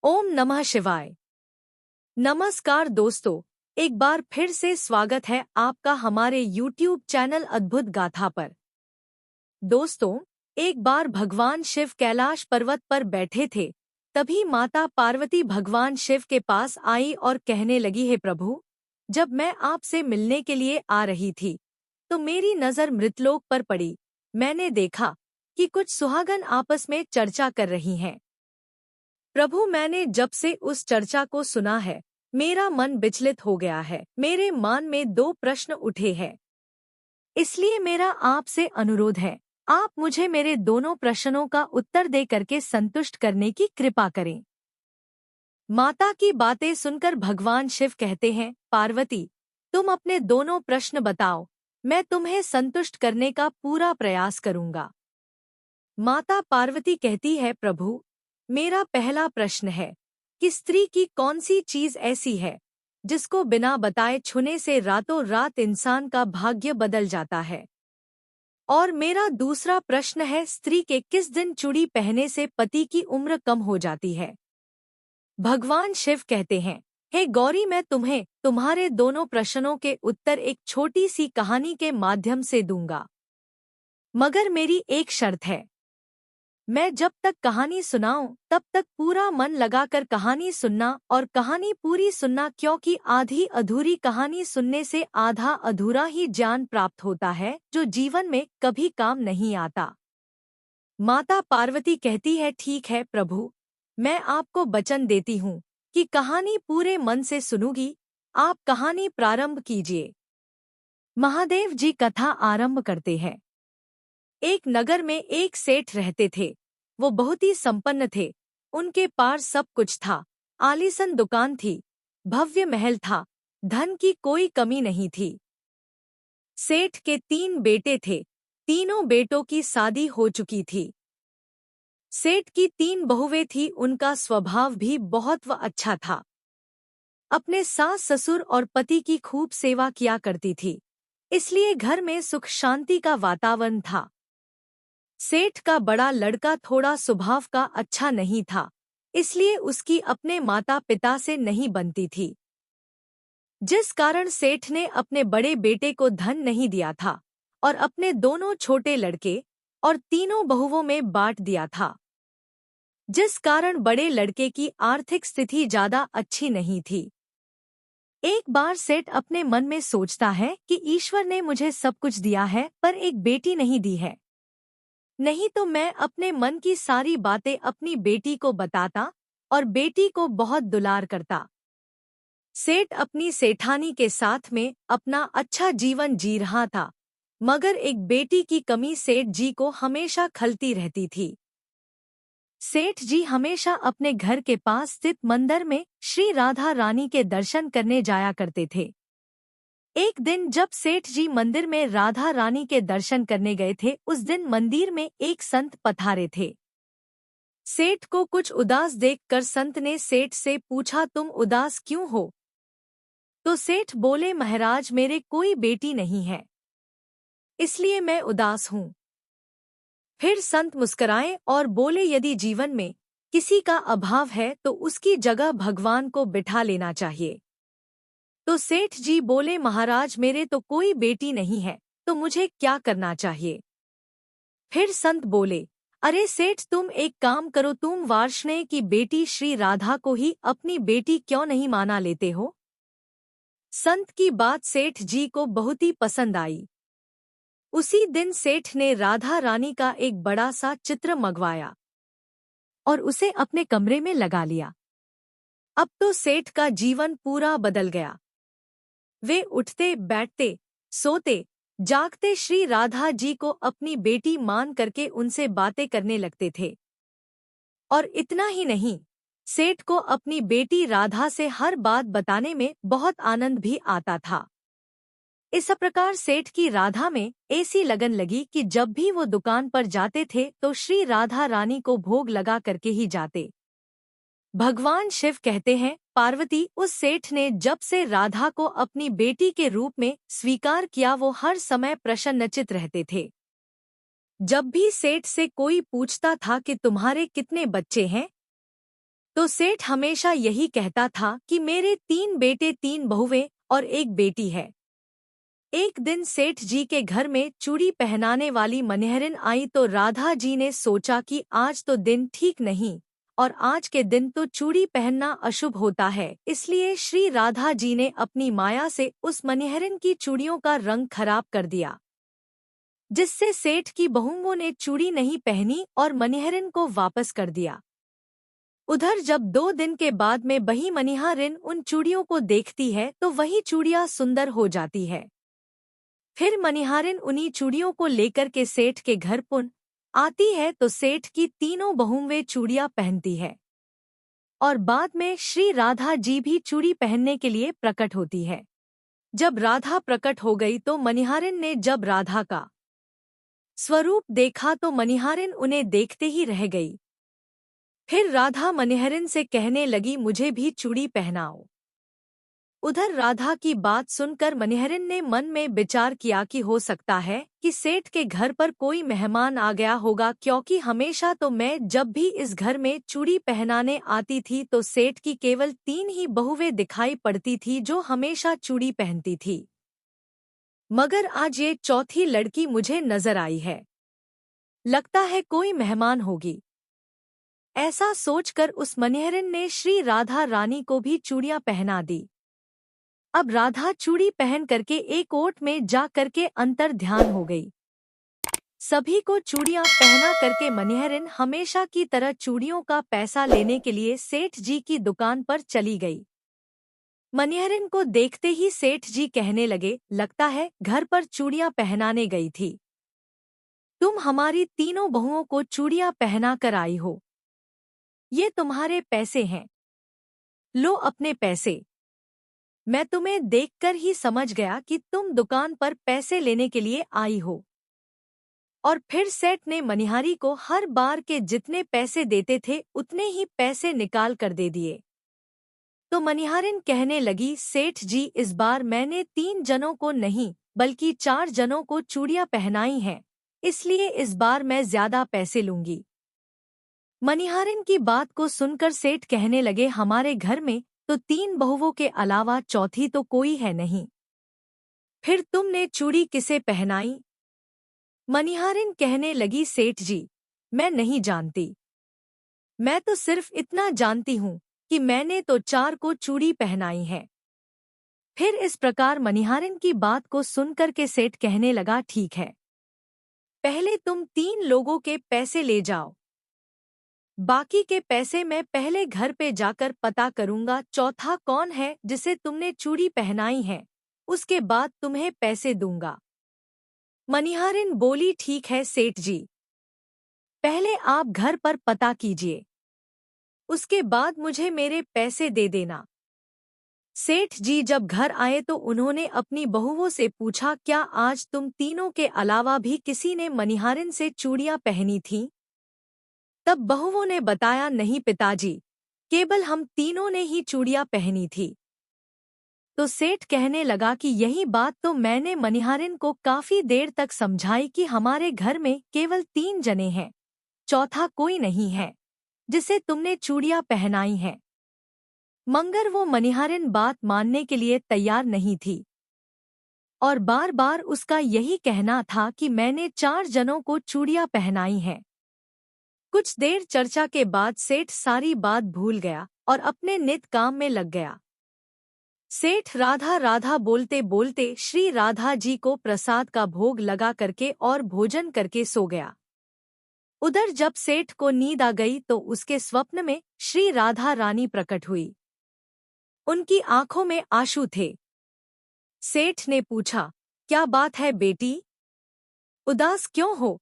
ओम नमः शिवाय। नमस्कार दोस्तों, एक बार फिर से स्वागत है आपका हमारे YouTube चैनल अद्भुत गाथा पर। दोस्तों, एक बार भगवान शिव कैलाश पर्वत पर बैठे थे। तभी माता पार्वती भगवान शिव के पास आई और कहने लगी, हे प्रभु, जब मैं आपसे मिलने के लिए आ रही थी तो मेरी नज़र मृतलोक पर पड़ी। मैंने देखा कि कुछ सुहागन आपस में चर्चा कर रही हैं। प्रभु, मैंने जब से उस चर्चा को सुना है मेरा मन विचलित हो गया है। मेरे मन में दो प्रश्न उठे हैं, इसलिए मेरा आपसे अनुरोध है, आप मुझे मेरे दोनों प्रश्नों का उत्तर दे करके संतुष्ट करने की कृपा करें। माता की बातें सुनकर भगवान शिव कहते हैं, पार्वती, तुम अपने दोनों प्रश्न बताओ, मैं तुम्हें संतुष्ट करने का पूरा प्रयास करूंगा। माता पार्वती कहती है, प्रभु, मेरा पहला प्रश्न है कि स्त्री की कौन सी चीज ऐसी है जिसको बिना बताए छूने से रातों रात इंसान का भाग्य बदल जाता है। और मेरा दूसरा प्रश्न है, स्त्री के किस दिन चूड़ी पहनने से पति की उम्र कम हो जाती है। भगवान शिव कहते हैं, हे गौरी, मैं तुम्हें तुम्हारे दोनों प्रश्नों के उत्तर एक छोटी सी कहानी के माध्यम से दूंगा, मगर मेरी एक शर्त है। मैं जब तक कहानी सुनाऊं तब तक पूरा मन लगाकर कहानी सुनना और कहानी पूरी सुनना, क्योंकि आधी अधूरी कहानी सुनने से आधा अधूरा ही ज्ञान प्राप्त होता है जो जीवन में कभी काम नहीं आता। माता पार्वती कहती है, ठीक है प्रभु, मैं आपको वचन देती हूँ कि कहानी पूरे मन से सुनूंगी। आप कहानी प्रारंभ कीजिए। महादेव जी कथा आरंभ करते हैं। एक नगर में एक सेठ रहते थे। वो बहुत ही संपन्न थे। उनके पास सब कुछ था। आलीशान दुकान थी, भव्य महल था, धन की कोई कमी नहीं थी। सेठ के 3 बेटे थे। तीनों बेटों की शादी हो चुकी थी। सेठ की 3 बहुएं थी। उनका स्वभाव भी बहुत अच्छा था। अपने सास ससुर और पति की खूब सेवा किया करती थी, इसलिए घर में सुख शांति का वातावरण था। सेठ का बड़ा लड़का थोड़ा स्वभाव का अच्छा नहीं था, इसलिए उसकी अपने माता पिता से नहीं बनती थी, जिस कारण सेठ ने अपने बड़े बेटे को धन नहीं दिया था और अपने दोनों छोटे लड़के और तीनों बहुओं में बांट दिया था, जिस कारण बड़े लड़के की आर्थिक स्थिति ज्यादा अच्छी नहीं थी। एक बार सेठ अपने मन में सोचता है कि ईश्वर ने मुझे सब कुछ दिया है पर एक बेटी नहीं दी है, नहीं तो मैं अपने मन की सारी बातें अपनी बेटी को बताता और बेटी को बहुत दुलार करता। सेठ अपनी सेठानी के साथ में अपना अच्छा जीवन जी रहा था, मगर एक बेटी की कमी सेठ जी को हमेशा खलती रहती थी। सेठ जी हमेशा अपने घर के पास स्थित मंदिर में श्री राधा रानी के दर्शन करने जाया करते थे। एक दिन जब सेठ जी मंदिर में राधा रानी के दर्शन करने गए थे, उस दिन मंदिर में एक संत पधारे थे। सेठ को कुछ उदास देखकर संत ने सेठ से पूछा, तुम उदास क्यों हो? तो सेठ बोले, महाराज, मेरे कोई बेटी नहीं है, इसलिए मैं उदास हूँ। फिर संत मुस्कुराए और बोले, यदि जीवन में किसी का अभाव है तो उसकी जगह भगवान को बिठा लेना चाहिए। तो सेठ जी बोले, महाराज, मेरे तो कोई बेटी नहीं है, तो मुझे क्या करना चाहिए? फिर संत बोले, अरे सेठ, तुम एक काम करो, तुम वार्ष्णेय की बेटी श्री राधा को ही अपनी बेटी क्यों नहीं माना लेते हो? संत की बात सेठ जी को बहुत ही पसंद आई। उसी दिन सेठ ने राधा रानी का एक बड़ा सा चित्र मंगवाया और उसे अपने कमरे में लगा लिया। अब तो सेठ का जीवन पूरा बदल गया। वे उठते बैठते सोते जागते श्री राधा जी को अपनी बेटी मान करके उनसे बातें करने लगते थे। और इतना ही नहीं, सेठ को अपनी बेटी राधा से हर बात बताने में बहुत आनंद भी आता था। इस प्रकार सेठ की राधा में ऐसी लगन लगी कि जब भी वो दुकान पर जाते थे तो श्री राधा रानी को भोग लगा करके ही जाते। भगवान शिव कहते हैं, पार्वती, उस सेठ ने जब से राधा को अपनी बेटी के रूप में स्वीकार किया, वो हर समय प्रसन्नचित्त रहते थे। जब भी सेठ से कोई पूछता था कि तुम्हारे कितने बच्चे हैं, तो सेठ हमेशा यही कहता था कि मेरे 3 बेटे 3 बहुएं और एक बेटी है। एक दिन सेठ जी के घर में चूड़ी पहनाने वाली मनिहरिन आई तो राधा जी ने सोचा कि आज तो दिन ठीक नहीं और आज के दिन तो चूड़ी पहनना अशुभ होता है, इसलिए श्री राधा जी ने अपनी माया से उस मनिहरिन की चूड़ियों का रंग खराब कर दिया, जिससे सेठ की बहुओं ने चूड़ी नहीं पहनी और मनिहरिन को वापस कर दिया। उधर जब 2 दिन के बाद में वही मनिहरिन उन चूड़ियों को देखती है तो वही चूड़ियां सुंदर हो जाती है। फिर मनिहारिन उन्हीं चूड़ियों को लेकर के सेठ के घर पुन आती है तो सेठ की 3 बहुएं वे चूड़ियां पहनती है और बाद में श्री राधा जी भी चूड़ी पहनने के लिए प्रकट होती है। जब राधा प्रकट हो गई तो मनिहारिन ने जब राधा का स्वरूप देखा तो मनिहारिन उन्हें देखते ही रह गई। फिर राधा मनिहरिन से कहने लगी, मुझे भी चूड़ी पहनाओ। उधर राधा की बात सुनकर मनिहरिन ने मन में विचार किया कि हो सकता है कि सेठ के घर पर कोई मेहमान आ गया होगा, क्योंकि हमेशा तो मैं जब भी इस घर में चूड़ी पहनाने आती थी तो सेठ की केवल 3 ही बहुएं दिखाई पड़ती थी जो हमेशा चूड़ी पहनती थी, मगर आज ये चौथी लड़की मुझे नजर आई है। लगता है कोई मेहमान होगी। ऐसा सोचकर उस मनिहरिन ने श्री राधा रानी को भी चूड़ियां पहना दी। अब राधा चूड़ी पहन करके एक ओट में जा करके अंतर ध्यान हो गई। सभी को चूड़ियां पहना करके मनिहरिन हमेशा की तरह चूड़ियों का पैसा लेने के लिए सेठ जी की दुकान पर चली गई। मनिहरिन को देखते ही सेठ जी कहने लगे, लगता है घर पर चूड़ियां पहनाने गई थी। तुम हमारी 3 बहुओं को चूड़ियां पहना कर आई हो। ये तुम्हारे पैसे हैं, लो अपने पैसे। मैं तुम्हें देखकर ही समझ गया कि तुम दुकान पर पैसे लेने के लिए आई हो। और फिर सेठ ने मनिहारी को हर बार के जितने पैसे देते थे उतने ही पैसे निकाल कर दे दिए। तो मनिहारिन कहने लगी, सेठ जी इस बार मैंने 3 जनों को नहीं बल्कि 4 जनों को चूड़ियां पहनाई हैं, इसलिए इस बार मैं ज्यादा पैसे लूंगी। मनिहारिन की बात को सुनकर सेठ कहने लगे, हमारे घर में तो 3 बहुओं के अलावा चौथी तो कोई है नहीं, फिर तुमने चूड़ी किसे पहनाई? मनिहारिन कहने लगी, सेठ जी मैं नहीं जानती। मैं तो सिर्फ इतना जानती हूँ कि मैंने तो 4 को चूड़ी पहनाई है। फिर इस प्रकार मनिहारिन की बात को सुनकर के सेठ कहने लगा, ठीक है, पहले तुम 3 लोगों के पैसे ले जाओ, बाकी के पैसे मैं पहले घर पे जाकर पता करूंगा चौथा कौन है जिसे तुमने चूड़ी पहनाई है, उसके बाद तुम्हें पैसे दूंगा। मनिहारिन बोली, ठीक है सेठ जी, पहले आप घर पर पता कीजिए, उसके बाद मुझे मेरे पैसे दे देना। सेठ जी जब घर आए तो उन्होंने अपनी बहुओं से पूछा, क्या आज तुम 3 के अलावा भी किसी ने मनिहारिन से चूड़ियां पहनी थीं? तब बहुओं ने बताया, नहीं पिताजी, केवल हम 3 ने ही चूड़ियां पहनी थी। तो सेठ कहने लगा कि यही बात तो मैंने मनिहारिन को काफी देर तक समझाई कि हमारे घर में केवल 3 जने हैं, चौथा कोई नहीं है जिसे तुमने चूड़ियां पहनाई हैं। मगर वो मनिहारिन बात मानने के लिए तैयार नहीं थी और बार बार उसका यही कहना था कि मैंने 4 जनों को चूड़ियां पहनाई हैं। कुछ देर चर्चा के बाद सेठ सारी बात भूल गया और अपने नित काम में लग गया। सेठ राधा राधा बोलते बोलते श्री राधा जी को प्रसाद का भोग लगा करके और भोजन करके सो गया। उधर जब सेठ को नींद आ गई तो उसके स्वप्न में श्री राधा रानी प्रकट हुई। उनकी आंखों में आंसू थे। सेठ ने पूछा, क्या बात है बेटी, उदास क्यों हो?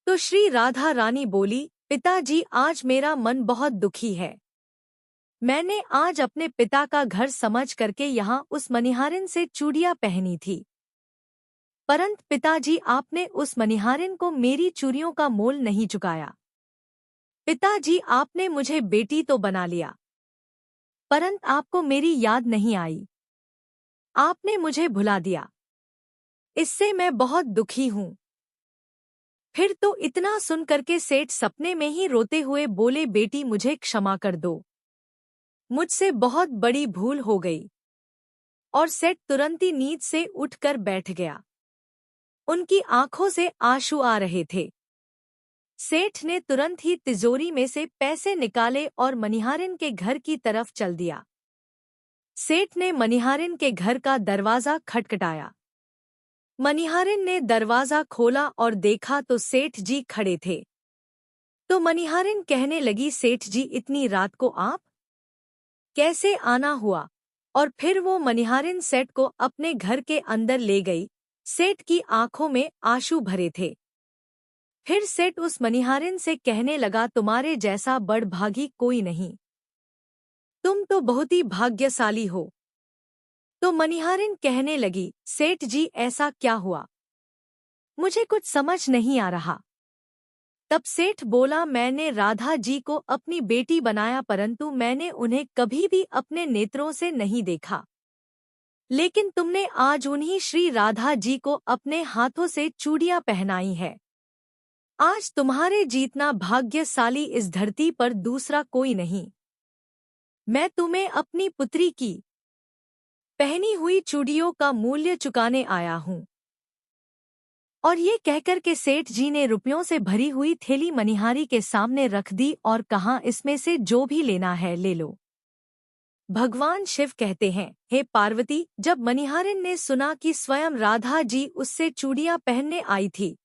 तो श्री राधा रानी बोली, पिताजी आज मेरा मन बहुत दुखी है। मैंने आज अपने पिता का घर समझ करके यहाँ उस मनिहारिन से चूड़ियां पहनी थी, परंतु पिताजी आपने उस मनिहारिन को मेरी चूड़ियों का मोल नहीं चुकाया। पिताजी आपने मुझे बेटी तो बना लिया, परंतु आपको मेरी याद नहीं आई, आपने मुझे भुला दिया। इससे मैं बहुत दुखी हूँ। फिर तो इतना सुन करके सेठ सपने में ही रोते हुए बोले, बेटी मुझे क्षमा कर दो, मुझसे बहुत बड़ी भूल हो गई। और सेठ तुरंत ही नींद से उठकर बैठ गया। उनकी आंखों से आंसू आ रहे थे। सेठ ने तुरंत ही तिजोरी में से पैसे निकाले और मनिहारिन के घर की तरफ चल दिया। सेठ ने मनिहारिन के घर का दरवाजा खटखटाया। मनिहारिन ने दरवाजा खोला और देखा तो सेठ जी खड़े थे। तो मनिहारिन कहने लगी, सेठ जी इतनी रात को आप कैसे आना हुआ? और फिर वो मनिहारिन सेठ को अपने घर के अंदर ले गई। सेठ की आंखों में आंसू भरे थे। फिर सेठ उस मनिहारिन से कहने लगा, तुम्हारे जैसा बड़भागी कोई नहीं, तुम तो बहुत ही भाग्यशाली हो। तो मनिहारिन कहने लगी, सेठ जी ऐसा क्या हुआ, मुझे कुछ समझ नहीं आ रहा। तब सेठ बोला, मैंने राधा जी को अपनी बेटी बनाया, परंतु मैंने उन्हें कभी भी अपने नेत्रों से नहीं देखा। लेकिन तुमने आज उन्हीं श्री राधा जी को अपने हाथों से चूड़ियां पहनाई है। आज तुम्हारे जितना भाग्यशाली इस धरती पर दूसरा कोई नहीं। मैं तुम्हें अपनी पुत्री की पहनी हुई चूड़ियों का मूल्य चुकाने आया हूँ। और ये कहकर के सेठ जी ने रुपयों से भरी हुई थैली मनिहारी के सामने रख दी और कहा, इसमें से जो भी लेना है ले लो। भगवान शिव कहते हैं, हे पार्वती, जब मनिहारिन ने सुना कि स्वयं राधा जी उससे चूड़ियां पहनने आई थी,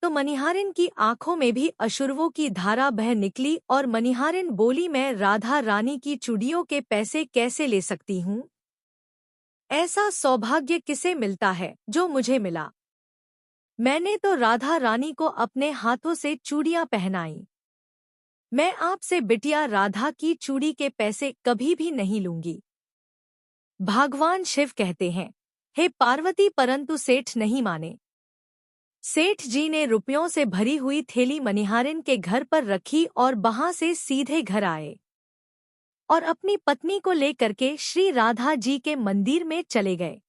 तो मनिहारिन की आंखों में भी अश्रुओं की धारा बह निकली और मनिहारिन बोली, मैं राधा रानी की चूड़ियों के पैसे कैसे ले सकती हूँ? ऐसा सौभाग्य किसे मिलता है जो मुझे मिला? मैंने तो राधा रानी को अपने हाथों से चूड़ियां पहनाई। मैं आपसे बिटिया राधा की चूड़ी के पैसे कभी भी नहीं लूंगी। भगवान शिव कहते हैं, हे पार्वती, परंतु सेठ नहीं माने। सेठ जी ने रुपयों से भरी हुई थैली मनिहारिन के घर पर रखी और वहां से सीधे घर आए और अपनी पत्नी को लेकर के श्री राधा जी के मंदिर में चले गए।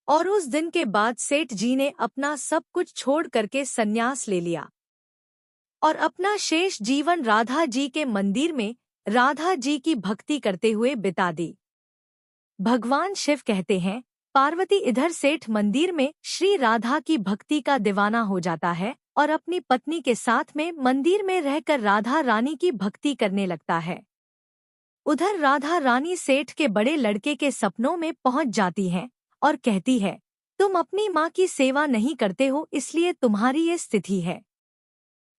और उस दिन के बाद सेठ जी ने अपना सब कुछ छोड़ करके संन्यास ले लिया और अपना शेष जीवन राधा जी के मंदिर में राधा जी की भक्ति करते हुए बिता दी। भगवान शिव कहते हैं, पार्वती इधर सेठ मंदिर में श्री राधा की भक्ति का दीवाना हो जाता है और अपनी पत्नी के साथ में मंदिर में रहकर राधा रानी की भक्ति करने लगता है। उधर राधा रानी सेठ के बड़े लड़के के सपनों में पहुंच जाती हैं और कहती है, तुम अपनी माँ की सेवा नहीं करते हो, इसलिए तुम्हारी ये स्थिति है।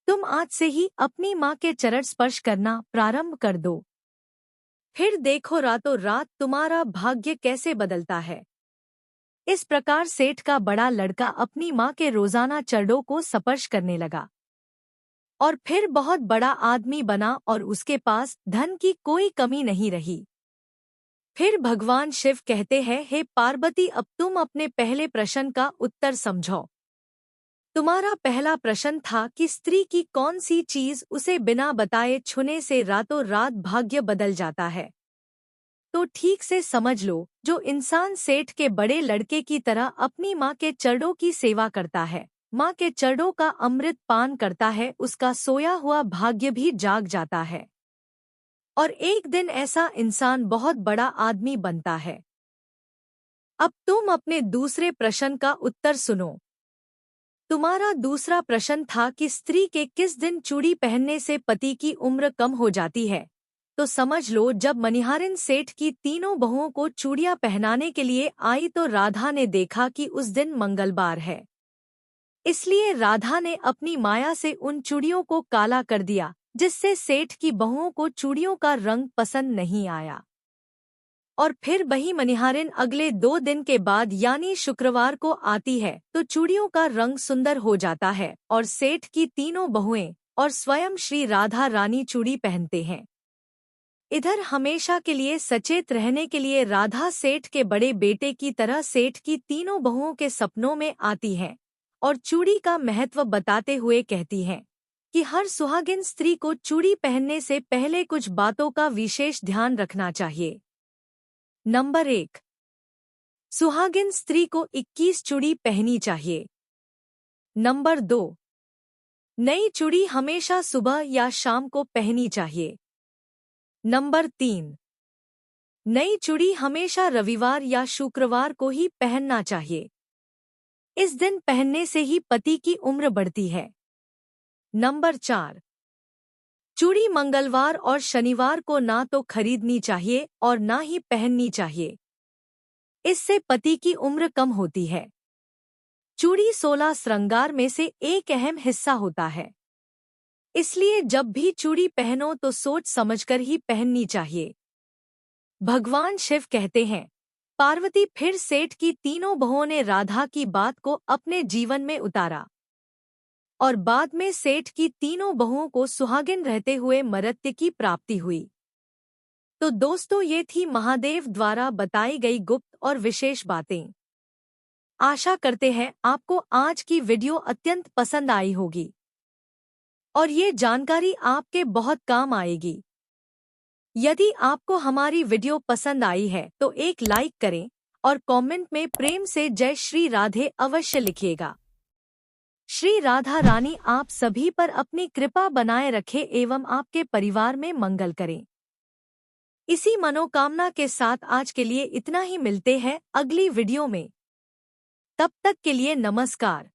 तुम आज से ही अपनी माँ के चरण स्पर्श करना प्रारंभ कर दो, फिर देखो रातों रात तुम्हारा भाग्य कैसे बदलता है। इस प्रकार सेठ का बड़ा लड़का अपनी माँ के रोजाना चरणों को स्पर्श करने लगा और फिर बहुत बड़ा आदमी बना और उसके पास धन की कोई कमी नहीं रही। फिर भगवान शिव कहते हैं, हे पार्वती, अब तुम अपने पहले प्रश्न का उत्तर समझो। तुम्हारा पहला प्रश्न था कि स्त्री की कौन सी चीज उसे बिना बताए छूने से रातों रात भाग्य बदल जाता है। तो ठीक से समझ लो, जो इंसान सेठ के बड़े लड़के की तरह अपनी माँ के चरणों की सेवा करता है, माँ के चरणों का अमृत पान करता है, उसका सोया हुआ भाग्य भी जाग जाता है और एक दिन ऐसा इंसान बहुत बड़ा आदमी बनता है। अब तुम अपने दूसरे प्रश्न का उत्तर सुनो। तुम्हारा दूसरा प्रश्न था कि स्त्री के किस दिन चूड़ी पहनने से पति की उम्र कम हो जाती है। तो समझ लो, जब मनिहारिन सेठ की तीनों बहुओं को चूड़ियां पहनाने के लिए आई तो राधा ने देखा कि उस दिन मंगलवार है, इसलिए राधा ने अपनी माया से उन चूड़ियों को काला कर दिया, जिससे सेठ की बहुओं को चूड़ियों का रंग पसंद नहीं आया। और फिर वही मनिहारिन अगले 2 दिन के बाद यानी शुक्रवार को आती है तो चूड़ियों का रंग सुंदर हो जाता है और सेठ की तीनों बहुएं और स्वयं श्री राधा रानी चूड़ी पहनते हैं। इधर हमेशा के लिए सचेत रहने के लिए राधा सेठ के बड़े बेटे की तरह सेठ की तीनों बहुओं के सपनों में आती हैं और चूड़ी का महत्व बताते हुए कहती हैं कि हर सुहागिन स्त्री को चूड़ी पहनने से पहले कुछ बातों का विशेष ध्यान रखना चाहिए। नंबर 1, सुहागिन स्त्री को 21 चूड़ी पहनी चाहिए। नंबर 2, नई चूड़ी हमेशा सुबह या शाम को पहनी चाहिए। नंबर 3, नई चूड़ी हमेशा रविवार या शुक्रवार को ही पहनना चाहिए। इस दिन पहनने से ही पति की उम्र बढ़ती है। नंबर 4, चूड़ी मंगलवार और शनिवार को ना तो खरीदनी चाहिए और ना ही पहननी चाहिए। इससे पति की उम्र कम होती है। चूड़ी 16 श्रृंगार में से एक अहम हिस्सा होता है, इसलिए जब भी चूड़ी पहनो तो सोच समझकर ही पहननी चाहिए। भगवान शिव कहते हैं, पार्वती फिर सेठ की तीनों बहुओं ने राधा की बात को अपने जीवन में उतारा और बाद में सेठ की तीनों बहुओं को सुहागिन रहते हुए मर्त्य की प्राप्ति हुई। तो दोस्तों, ये थी महादेव द्वारा बताई गई गुप्त और विशेष बातें। आशा करते हैं आपको आज की वीडियो अत्यंत पसंद आई होगी और ये जानकारी आपके बहुत काम आएगी। यदि आपको हमारी वीडियो पसंद आई है तो एक लाइक करें और कमेंट में प्रेम से जय श्री राधे अवश्य लिखिएगा। श्री राधा रानी आप सभी पर अपनी कृपा बनाए रखे एवं आपके परिवार में मंगल करें। इसी मनोकामना के साथ आज के लिए इतना ही। मिलते हैं अगली वीडियो में। तब तक के लिए नमस्कार।